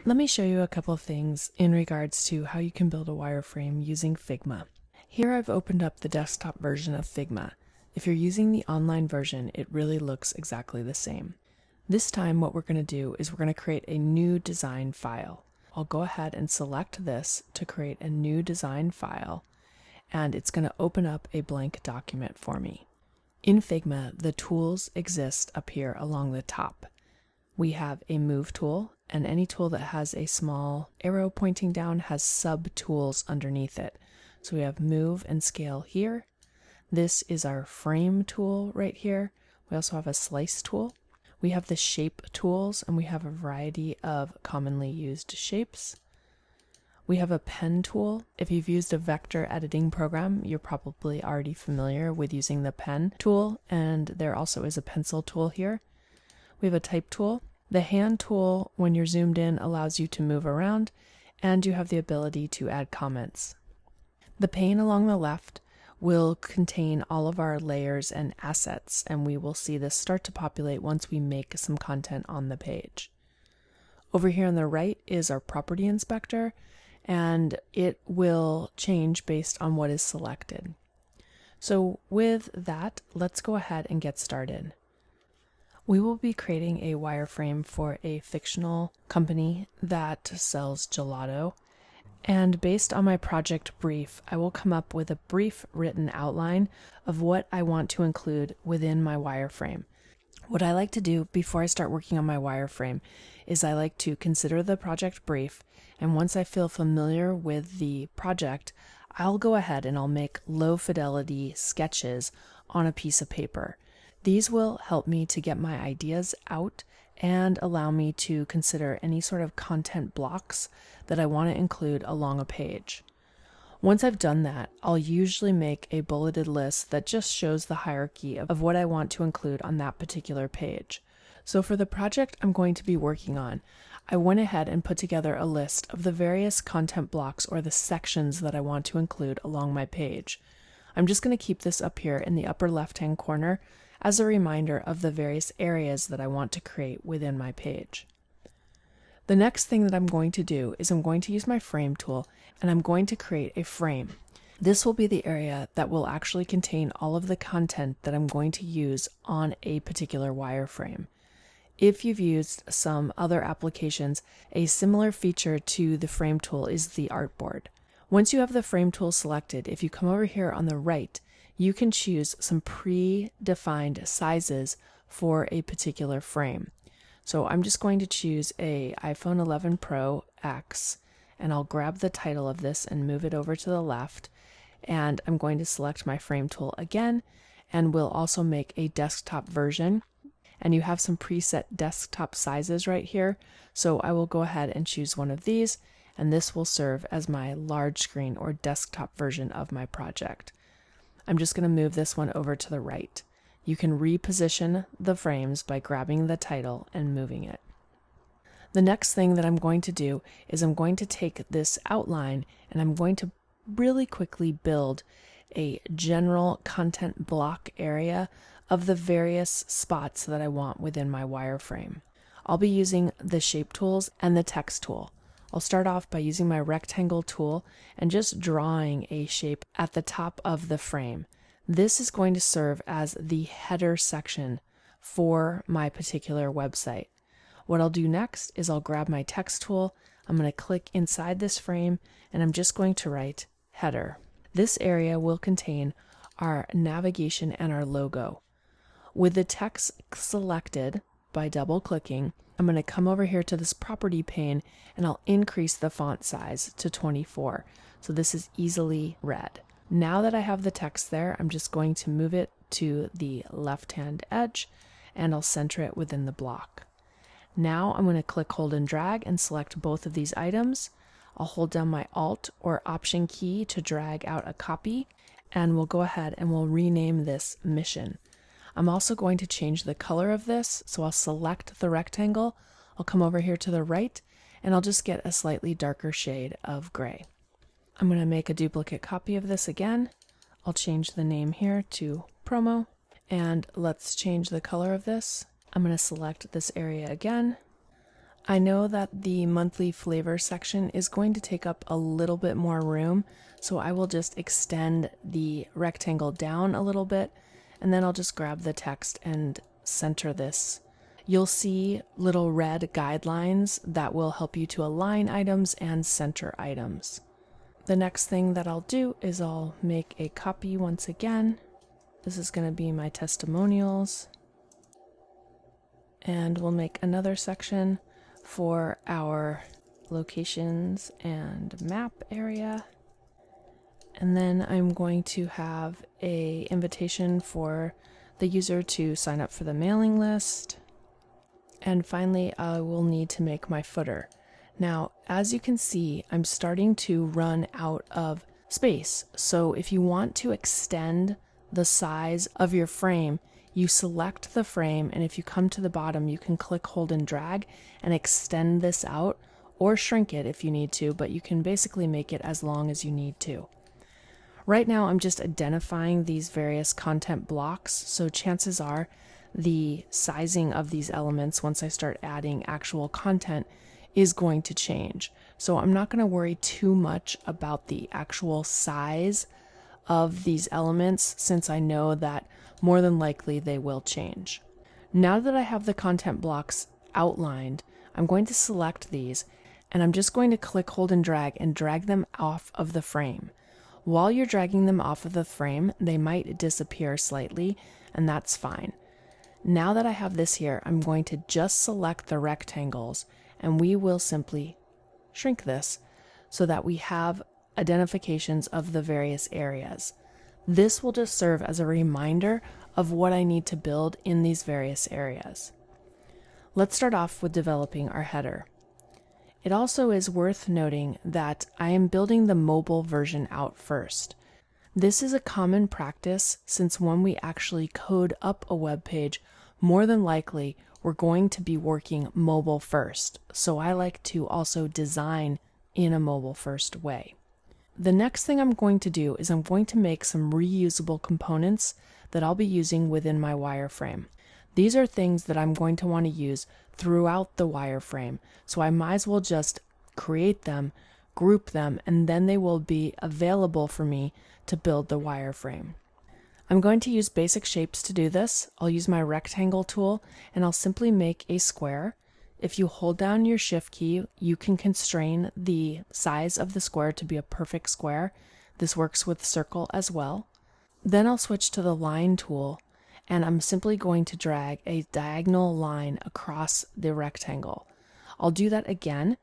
Let me show you a couple of things in regards to how you can build a wireframe using Figma. Here I've opened up the desktop version of Figma. If you're using the online version, it really looks exactly the same. This time what we're going to do is we're going to create a new design file. I'll go ahead and select this to create a new design file, and it's going to open up a blank document for me. In Figma, the tools exist up here along the top. We have a move tool, and any tool that has a small arrow pointing down has sub-tools underneath it. So we have move and scale here. This is our frame tool right here. We also have a slice tool. We have the shape tools, and we have a variety of commonly used shapes. We have a pen tool. If you've used a vector editing program, you're probably already familiar with using the pen tool, and there also is a pencil tool here. We have a type tool. The hand tool, when you're zoomed in, allows you to move around, and you have the ability to add comments. The pane along the left will contain all of our layers and assets, and we will see this start to populate once we make some content on the page. Over here on the right is our property inspector, and it will change based on what is selected. So with that, let's go ahead and get started. We will be creating a wireframe for a fictional company that sells gelato. And based on my project brief, I will come up with a brief written outline of what I want to include within my wireframe. What I like to do before I start working on my wireframe is I like to consider the project brief, and once I feel familiar with the project, I'll go ahead and I'll make low fidelity sketches on a piece of paper. These will help me to get my ideas out and allow me to consider any sort of content blocks that I want to include along a page. Once I've done that, I'll usually make a bulleted list that just shows the hierarchy of what I want to include on that particular page. So for the project I'm going to be working on, I went ahead and put together a list of the various content blocks or the sections that I want to include along my page. I'm just going to keep this up here in the upper left-hand corner as a reminder of the various areas that I want to create within my page. The next thing that I'm going to do is I'm going to use my frame tool, and I'm going to create a frame. This will be the area that will actually contain all of the content that I'm going to use on a particular wireframe. If you've used some other applications, a similar feature to the frame tool is the artboard. Once you have the frame tool selected, if you come over here on the right, you can choose some predefined sizes for a particular frame. So I'm just going to choose a iPhone 11 Pro X, and I'll grab the title of this and move it over to the left, and I'm going to select my frame tool again, and we'll also make a desktop version. And you have some preset desktop sizes right here, so I will go ahead and choose one of these, and this will serve as my large screen or desktop version of my project. I'm just going to move this one over to the right. You can reposition the frames by grabbing the title and moving it. The next thing that I'm going to do is I'm going to take this outline and I'm going to really quickly build a general content block area of the various spots that I want within my wireframe. I'll be using the shape tools and the text tool. I'll start off by using my rectangle tool and just drawing a shape at the top of the frame. This is going to serve as the header section for my particular website. What I'll do next is I'll grab my text tool, I'm going to click inside this frame, and I'm just going to write header. This area will contain our navigation and our logo. With the text selected by double clicking, I'm going to come over here to this property pane and I'll increase the font size to 24. So this is easily read. Now that I have the text there, I'm just going to move it to the left-hand edge and I'll center it within the block. Now I'm going to click, hold, and drag and select both of these items. I'll hold down my Alt or Option key to drag out a copy, and we'll go ahead and we'll rename this Mission. I'm also going to change the color of this, so I'll select the rectangle, I'll come over here to the right, and I'll just get a slightly darker shade of gray. I'm going to make a duplicate copy of this again. I'll change the name here to Promo, and let's change the color of this. I'm going to select this area again. I know that the monthly flavor section is going to take up a little bit more room, so I will just extend the rectangle down a little bit, and then I'll just grab the text and center this. You'll see little red guidelines that will help you to align items and center items. The next thing that I'll do is I'll make a copy once again. This is going to be my testimonials. And we'll make another section for our locations and map area. And then I'm going to have an invitation for the user to sign up for the mailing list. And finally, I will need to make my footer. Now, as you can see, I'm starting to run out of space. So if you want to extend the size of your frame, you select the frame, and if you come to the bottom, you can click, hold, and drag and extend this out, or shrink it if you need to, but you can basically make it as long as you need to. Right now, I'm just identifying these various content blocks, so chances are the sizing of these elements, once I start adding actual content, is going to change. So I'm not going to worry too much about the actual size of these elements, since I know that more than likely they will change. Now that I have the content blocks outlined, I'm going to select these, and I'm just going to click, hold, and drag them off of the frame. While you're dragging them off of the frame, they might disappear slightly, and that's fine. Now that I have this here, I'm going to just select the rectangles, and we will simply shrink this so that we have identifications of the various areas. This will just serve as a reminder of what I need to build in these various areas. Let's start off with developing our header. It also is worth noting that I am building the mobile version out first. This is a common practice, since when we actually code up a web page, more than likely we're going to be working mobile first. So I like to also design in a mobile first way. The next thing I'm going to do is I'm going to make some reusable components that I'll be using within my wireframe. These are things that I'm going to want to use throughout the wireframe, so I might as well just create them, group them, and then they will be available for me to build the wireframe. I'm going to use basic shapes to do this. I'll use my rectangle tool, and I'll simply make a square. If you hold down your shift key, you can constrain the size of the square to be a perfect square. This works with circle as well. Then I'll switch to the line tool, and I'm simply going to drag a diagonal line across the rectangle. I'll do that again.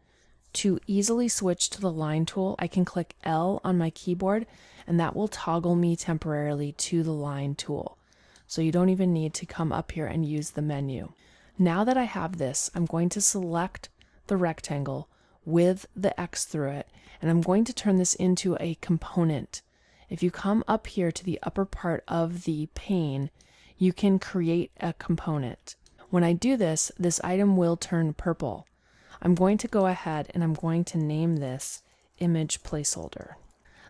To easily switch to the line tool, I can click L on my keyboard, and that will toggle me temporarily to the line tool. So you don't even need to come up here and use the menu. Now that I have this, I'm going to select the rectangle with the X through it, and I'm going to turn this into a component. If you come up here to the upper part of the pane, you can create a component. When I do this, this item will turn purple. I'm going to go ahead and I'm going to name this image placeholder.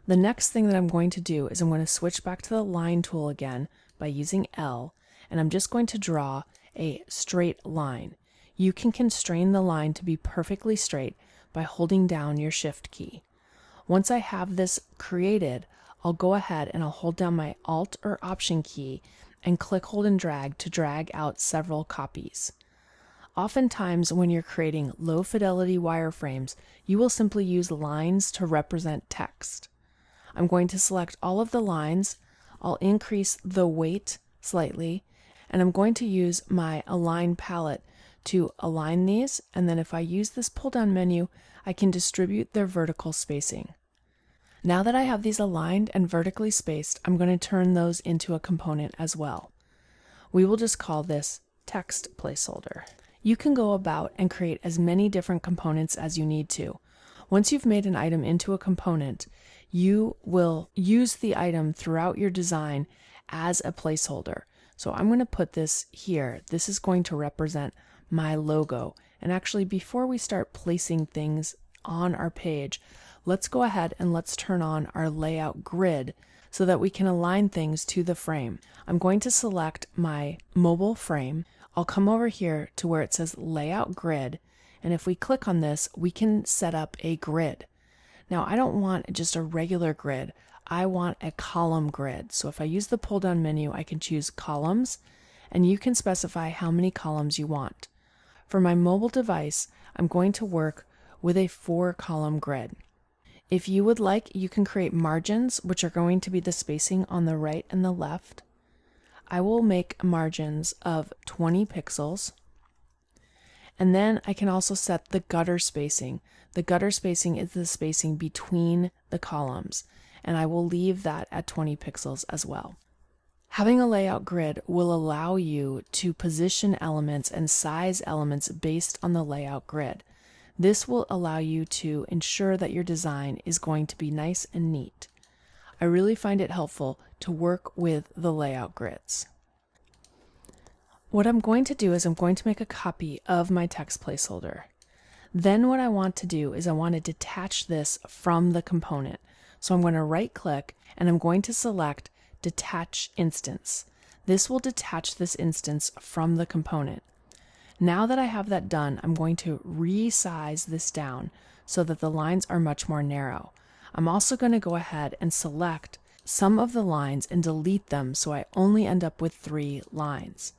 The next thing that I'm going to do is I'm going to switch back to the line tool again by using L, and I'm just going to draw a straight line. You can constrain the line to be perfectly straight by holding down your shift key. Once I have this created, I'll go ahead and I'll hold down my Alt or Option key and click, hold, and drag to drag out several copies. Oftentimes when you're creating low fidelity wireframes, you will simply use lines to represent text. I'm going to select all of the lines, I'll increase the weight slightly, and I'm going to use my align palette to align these, and then if I use this pull down menu, I can distribute their vertical spacing. Now that I have these aligned and vertically spaced, I'm going to turn those into a component as well. We will just call this text placeholder. You can go about and create as many different components as you need to. Once you've made an item into a component, you will use the item throughout your design as a placeholder. So I'm going to put this here. This is going to represent my logo. And actually, before we start placing things on our page, let's go ahead and let's turn on our layout grid so that we can align things to the frame. I'm going to select my mobile frame. I'll come over here to where it says layout grid, And if we click on this, we can set up a grid. Now, I don't want just a regular grid. I want a column grid. So if I use the pull down menu, I can choose columns, and you can specify how many columns you want. For my mobile device, I'm going to work with a 4-column grid. If you would like, you can create margins, which are going to be the spacing on the right and the left. I will make margins of 20 pixels. And then I can also set the gutter spacing. The gutter spacing is the spacing between the columns, and I will leave that at 20 pixels as well. Having a layout grid will allow you to position elements and size elements based on the layout grid. This will allow you to ensure that your design is going to be nice and neat. I really find it helpful to work with the layout grids. What I'm going to do is I'm going to make a copy of my text placeholder. Then what I want to do is I want to detach this from the component. So I'm going to right click and I'm going to select Detach Instance. This will detach this instance from the component. Now that I have that done, I'm going to resize this down so that the lines are much more narrow. I'm also going to go ahead and select some of the lines and delete them so I only end up with 3 lines.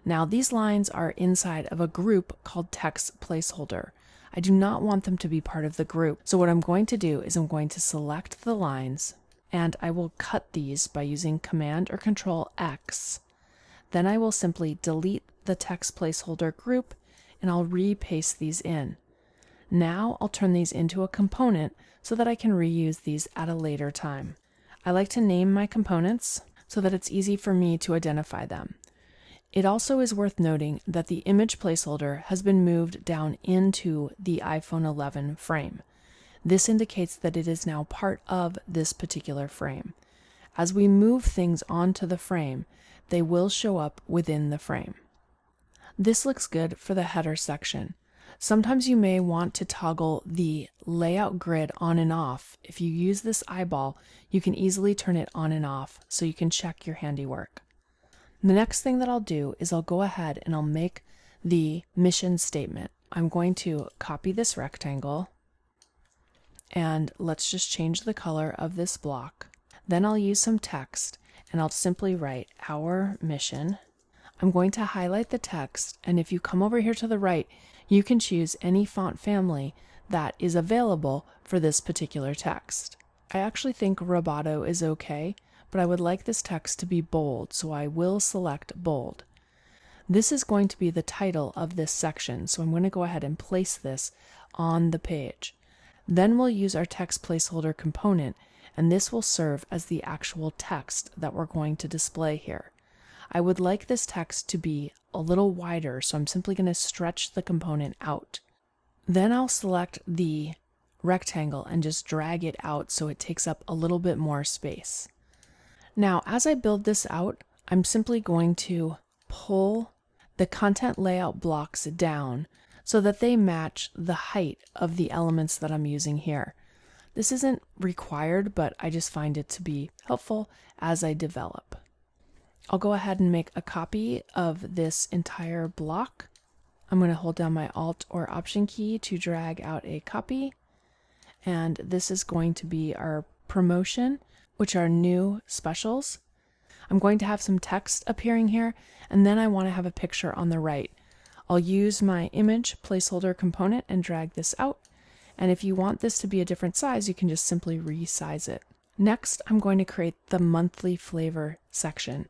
Now these lines are inside of a group called text placeholder. I do not want them to be part of the group. So what I'm going to do is I'm going to select the lines and I will cut these by using Command or Control X. Then I will simply delete the text placeholder group and I'll repaste these in. Now I'll turn these into a component so that I can reuse these at a later time. I like to name my components so that it's easy for me to identify them. It also is worth noting that the image placeholder has been moved down into the iPhone 11 frame. This indicates that it is now part of this particular frame. As we move things onto the frame, they will show up within the frame. This looks good for the header section. Sometimes you may want to toggle the layout grid on and off. If you use this eyeball, you can easily turn it on and off so you can check your handiwork. The next thing that I'll do is I'll go ahead and I'll make the mission statement. I'm going to copy this rectangle and let's just change the color of this block. Then I'll use some text and I'll simply write our mission. I'm going to highlight the text, and if you come over here to the right, you can choose any font family that is available for this particular text. I actually think Roboto is okay, but I would like this text to be bold, so I will select bold. This is going to be the title of this section, so I'm going to go ahead and place this on the page. Then we'll use our text placeholder component, and this will serve as the actual text that we're going to display here. I would like this text to be a little wider, so I'm simply going to stretch the component out. Then I'll select the rectangle and just drag it out so it takes up a little bit more space. Now, as I build this out, I'm simply going to pull the content layout blocks down so that they match the height of the elements that I'm using here. This isn't required, but I just find it to be helpful as I develop. I'll go ahead and make a copy of this entire block. I'm going to hold down my Alt or Option key to drag out a copy. And this is going to be our promotion, which are new specials. I'm going to have some text appearing here, and then I want to have a picture on the right. I'll use my image placeholder component and drag this out. And if you want this to be a different size, you can just simply resize it. Next, I'm going to create the monthly flavor section.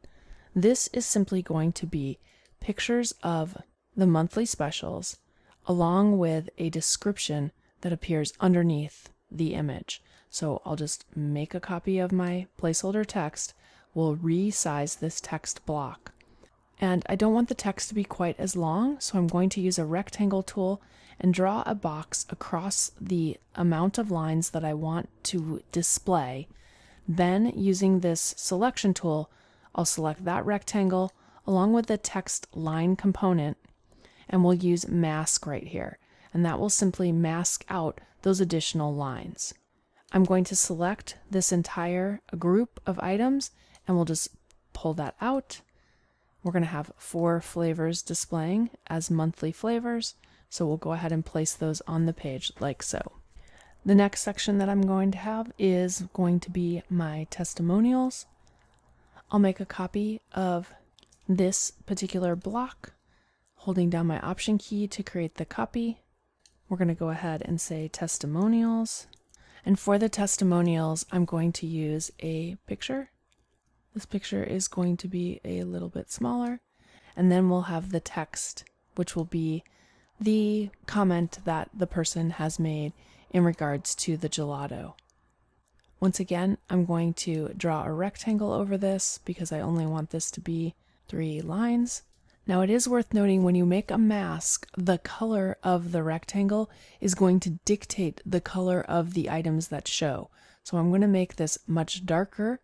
This is simply going to be pictures of the monthly specials along with a description that appears underneath the image. So I'll just make a copy of my placeholder text. We'll resize this text block. And I don't want the text to be quite as long, so I'm going to use a rectangle tool and draw a box across the amount of lines that I want to display. Then, using this selection tool, I'll select that rectangle along with the text line component, and we'll use mask right here, and that will simply mask out those additional lines. I'm going to select this entire group of items, and we'll just pull that out. We're going to have 4 flavors displaying as monthly flavors. So we'll go ahead and place those on the page like so. The next section that I'm going to have is going to be my testimonials. I'll make a copy of this particular block, holding down my Option key to create the copy. We're going to go ahead and say testimonials. And for the testimonials, I'm going to use a picture. This picture is going to be a little bit smaller. And then we'll have the text, which will be the comment that the person has made in regards to the gelato. Once again, I'm going to draw a rectangle over this because I only want this to be 3 lines. Now it is worth noting, when you make a mask, the color of the rectangle is going to dictate the color of the items that show. So I'm going to make this much darker.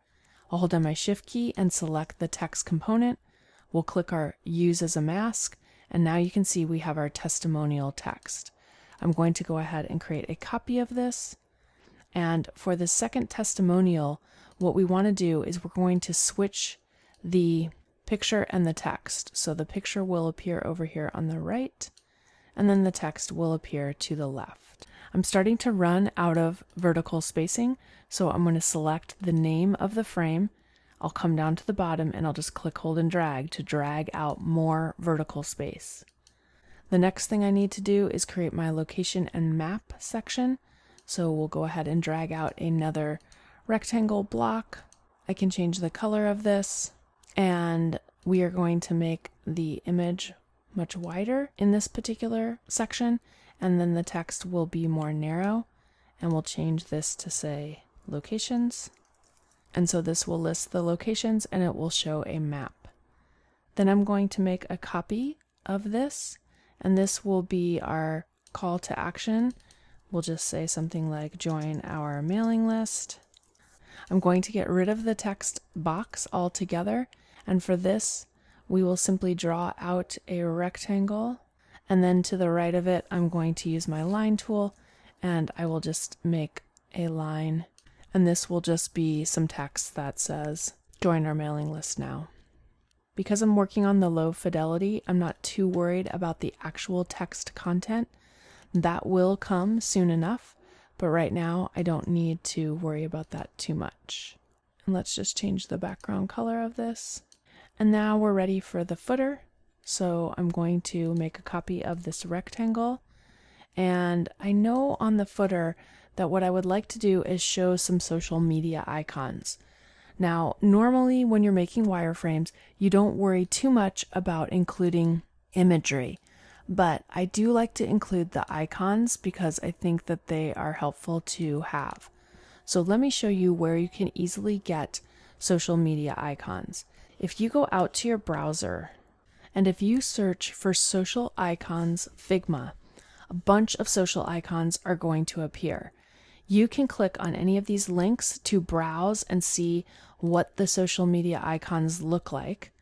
I'll hold down my Shift key and select the text component. We'll click our Use as a Mask, and now you can see we have our testimonial text. I'm going to go ahead and create a copy of this. And for the second testimonial, what we want to do is we're going to switch the picture and the text. So the picture will appear over here on the right, and then the text will appear to the left. I'm starting to run out of vertical spacing, so I'm going to select the name of the frame. I'll come down to the bottom and I'll just click, hold, and drag to drag out more vertical space. The next thing I need to do is create my location and map section. So we'll go ahead and drag out another rectangle block. I can change the color of this, and we are going to make the image much wider in this particular section, and then the text will be more narrow, and we'll change this to say locations. And so this will list the locations and it will show a map. Then I'm going to make a copy of this, and this will be our call to action. We'll just say something like join our mailing list. I'm going to get rid of the text box altogether, and for this we will simply draw out a rectangle, and then to the right of it I'm going to use my line tool and I will just make a line, and this will just be some text that says join our mailing list now. Because I'm working on the low fidelity, I'm not too worried about the actual text content. That will come soon enough, but right now I don't need to worry about that too much. And let's just change the background color of this. And now we're ready for the footer. So I'm going to make a copy of this rectangle. And I know on the footer that what I would like to do is show some social media icons. Now, normally when you're making wireframes, you don't worry too much about including imagery. But I do like to include the icons because I think that they are helpful to have. So let me show you where you can easily get social media icons. If you go out to your browser and if you search for social icons Figma, a bunch of social icons are going to appear. You can click on any of these links to browse and see what the social media icons look like.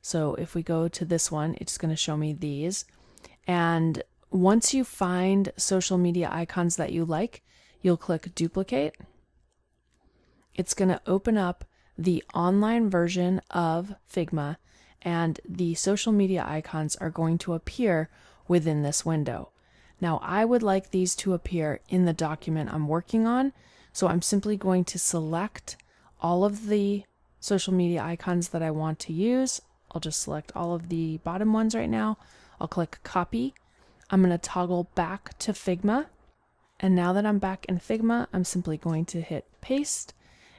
So if we go to this one, it's going to show me these. And once you find social media icons that you like, you'll click duplicate. It's going to open up the online version of Figma, and the social media icons are going to appear within this window. Now I would like these to appear in the document I'm working on, so I'm simply going to select all of the social media icons that I want to use. I'll just select all of the bottom ones right now. I'll click copy. I'm going to toggle back to Figma. And now that I'm back in Figma, I'm simply going to hit paste.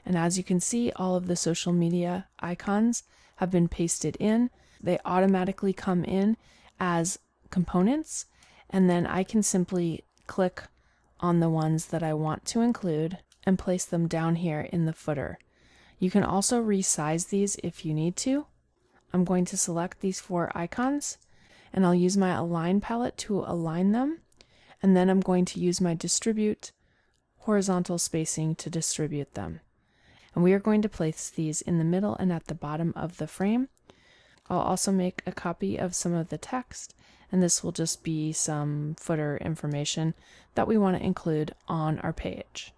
And as you can see, all of the social media icons have been pasted in. They automatically come in as components. And then I can simply click on the ones that I want to include and place them down here in the footer. You can also resize these if you need to. I'm going to select these 4 icons, and I'll use my align palette to align them, and then I'm going to use my distribute horizontal spacing to distribute them. And we are going to place these in the middle and at the bottom of the frame. I'll also make a copy of some of the text, and this will just be some footer information that we want to include on our page.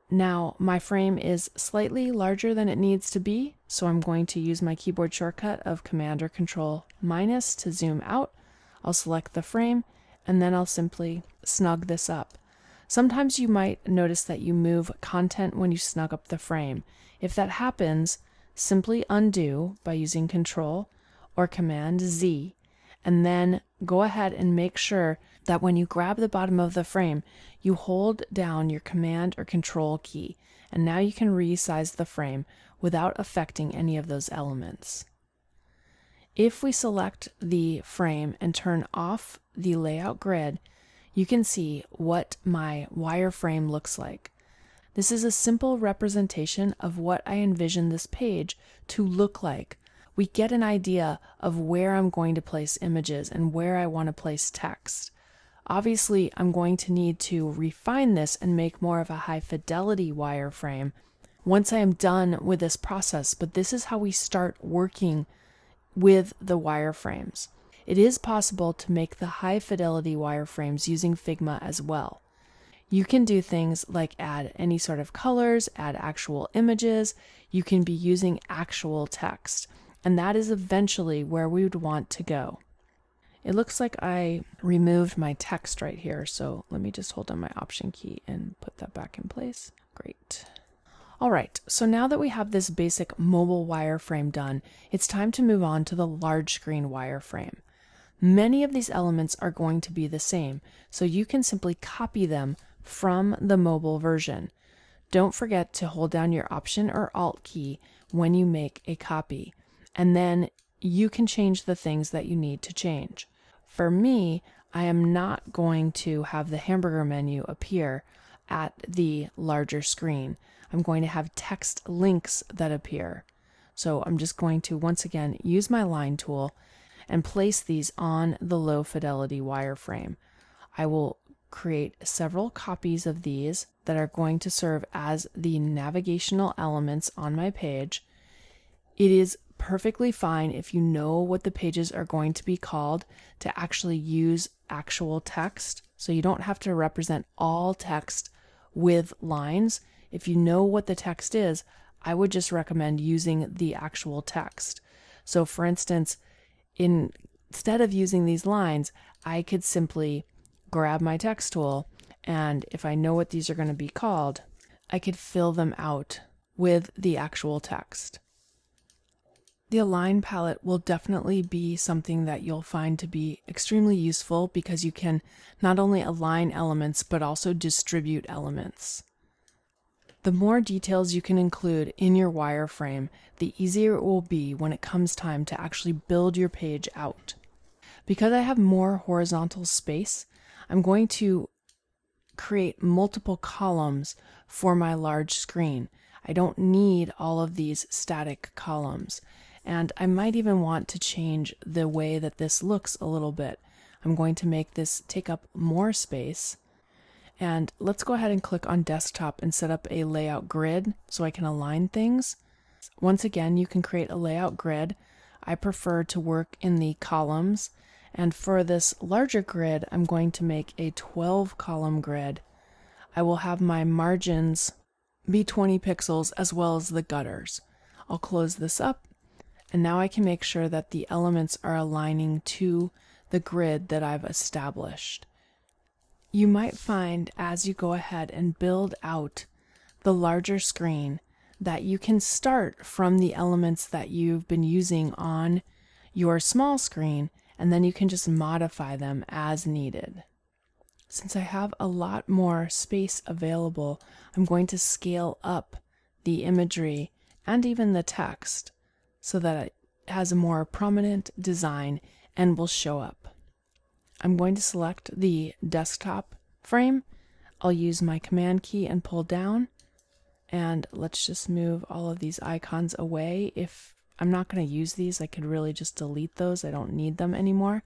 Now my frame is slightly larger than it needs to be, so I'm going to use my keyboard shortcut of Command or Control- to zoom out. I'll select the frame, and then I'll simply snug this up. Sometimes you might notice that you move content when you snug up the frame. If that happens, simply undo by using Control or Command Z, and then go ahead and make sure that when you grab the bottom of the frame, you hold down your Command or Control key, and now you can resize the frame without affecting any of those elements. If we select the frame and turn off the layout grid, you can see what my wireframe looks like. This is a simple representation of what I envision this page to look like. We get an idea of where I'm going to place images and where I want to place text. Obviously, I'm going to need to refine this and make more of a high fidelity wireframe once I am done with this process, but this is how we start working with the wireframes. It is possible to make the high fidelity wireframes using Figma as well. You can do things like add any sort of colors, add actual images, you can be using actual text, and that is eventually where we would want to go. It looks like I removed my text right here, so let me just hold down my Option key and put that back in place. Great. All right, so now that we have this basic mobile wireframe done, it's time to move on to the large screen wireframe. Many of these elements are going to be the same, so you can simply copy them from the mobile version. Don't forget to hold down your Option or Alt key when you make a copy, and then you can change the things that you need to change. For me, I am not going to have the hamburger menu appear at the larger screen. I'm going to have text links that appear. So I'm just going to once again use my line tool and place these on the low fidelity wireframe. I will create several copies of these that are going to serve as the navigational elements on my page. It is perfectly fine if you know what the pages are going to be called to actually use actual text, so you don't have to represent all text with lines. If you know what the text is, I would just recommend using the actual text. So for instance, instead of using these lines, I could simply grab my text tool, and if I know what these are going to be called, I could fill them out with the actual text. The Align palette will definitely be something that you'll find to be extremely useful because you can not only align elements but also distribute elements. The more details you can include in your wireframe, the easier it will be when it comes time to actually build your page out. Because I have more horizontal space, I'm going to create multiple columns for my large screen. I don't need all of these static columns. And I might even want to change the way that this looks a little bit. I'm going to make this take up more space. And let's go ahead and click on desktop and set up a layout grid so I can align things. Once again, you can create a layout grid. I prefer to work in the columns. And for this larger grid, I'm going to make a 12 column grid. I will have my margins be 20 pixels as well as the gutters. I'll close this up. And now I can make sure that the elements are aligning to the grid that I've established. You might find as you go ahead and build out the larger screen that you can start from the elements that you've been using on your small screen, and then you can just modify them as needed. Since I have a lot more space available, I'm going to scale up the imagery and even the text so that it has a more prominent design and will show up. I'm going to select the desktop frame. I'll use my Command key and pull down, and let's just move all of these icons away. If I'm not going to use these, I could really just delete those. I don't need them anymore.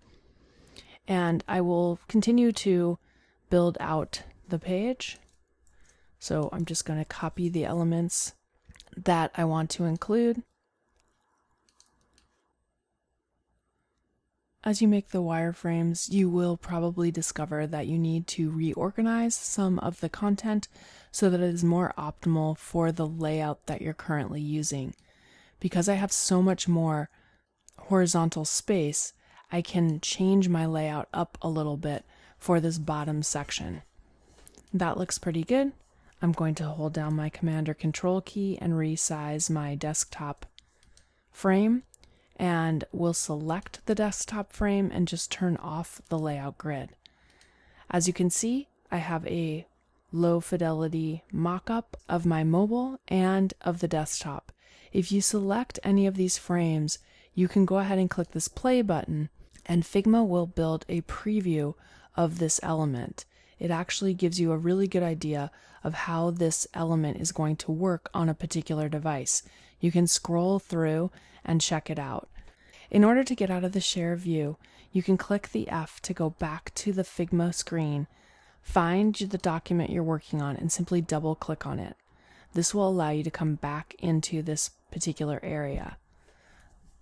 And I will continue to build out the page. So I'm just going to copy the elements that I want to include. As you make the wireframes, you will probably discover that you need to reorganize some of the content so that it is more optimal for the layout that you're currently using. Because I have so much more horizontal space, I can change my layout up a little bit for this bottom section. That looks pretty good. I'm going to hold down my Command or Control key and resize my desktop frame, and we'll select the desktop frame and just turn off the layout grid. As you can see, I have a low fidelity mock-up of my mobile and of the desktop. If you select any of these frames, you can go ahead and click this play button, and Figma will build a preview of this element. It actually gives you a really good idea of how this element is going to work on a particular device. You can scroll through and check it out. In order to get out of the share view, you can click the F to go back to the Figma screen, find the document you're working on, and simply double click on it. This will allow you to come back into this particular area.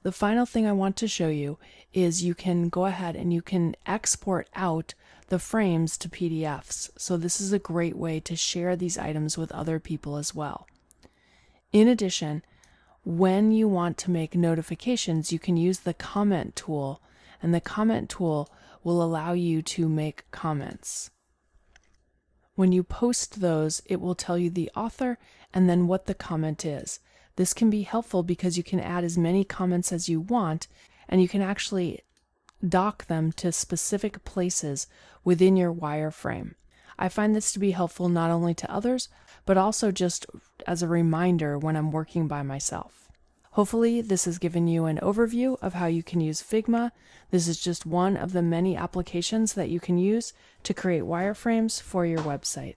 The final thing I want to show you is you can go ahead and you can export out the frames to PDFs. So this is a great way to share these items with other people as well. In addition, when you want to make notifications, you can use the comment tool, and the comment tool will allow you to make comments. When you post those, it will tell you the author and then what the comment is. This can be helpful because you can add as many comments as you want, and you can actually dock them to specific places within your wireframe. I find this to be helpful not only to others, but also just as a reminder when I'm working by myself. Hopefully this has given you an overview of how you can use Figma. This is just one of the many applications that you can use to create wireframes for your website.